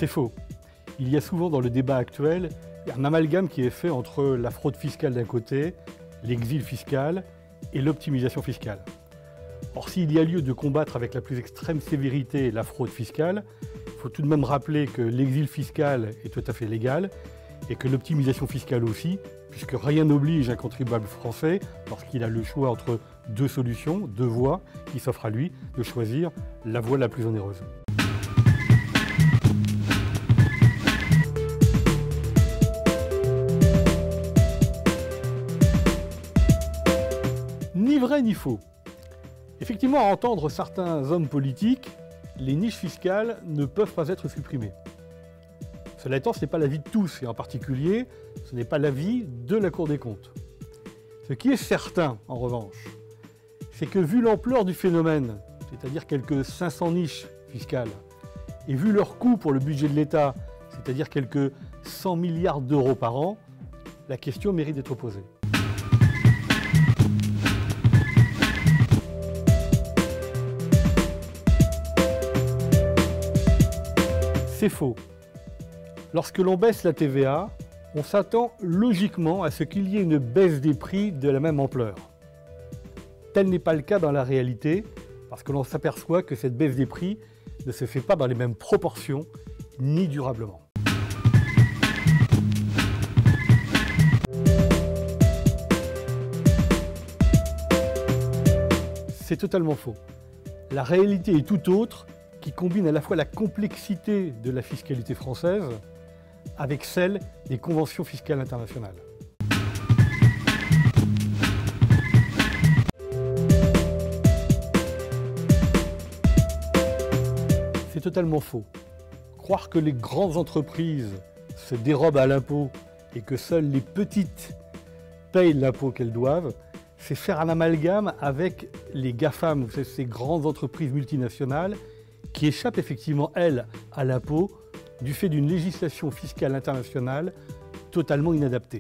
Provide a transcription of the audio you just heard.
C'est faux. Il y a souvent dans le débat actuel un amalgame qui est fait entre la fraude fiscale d'un côté, l'exil fiscal et l'optimisation fiscale. Or, s'il y a lieu de combattre avec la plus extrême sévérité la fraude fiscale, il faut tout de même rappeler que l'exil fiscal est tout à fait légal et que l'optimisation fiscale aussi, puisque rien n'oblige un contribuable français, lorsqu'il a le choix entre deux solutions, deux voies, qui s'offrent à lui, de choisir la voie la plus onéreuse. Ni vrai ni faux. Effectivement, à entendre certains hommes politiques, les niches fiscales ne peuvent pas être supprimées. Cela étant, ce n'est pas l'avis de tous, et en particulier, ce n'est pas l'avis de la Cour des comptes. Ce qui est certain, en revanche, c'est que vu l'ampleur du phénomène, c'est-à-dire quelques 500 niches fiscales, et vu leur coût pour le budget de l'État, c'est-à-dire quelques 100 milliards d'euros par an, la question mérite d'être posée. C'est faux. Lorsque l'on baisse la TVA, on s'attend logiquement à ce qu'il y ait une baisse des prix de la même ampleur. Tel n'est pas le cas dans la réalité, parce que l'on s'aperçoit que cette baisse des prix ne se fait pas dans les mêmes proportions, ni durablement. C'est totalement faux. La réalité est tout autre, qui combine à la fois la complexité de la fiscalité française avec celle des conventions fiscales internationales. C'est totalement faux. Croire que les grandes entreprises se dérobent à l'impôt et que seules les petites payent l'impôt qu'elles doivent, c'est faire un amalgame avec les GAFAM, ces grandes entreprises multinationales qui échappent effectivement, elles, à l'impôt du fait d'une législation fiscale internationale totalement inadaptée.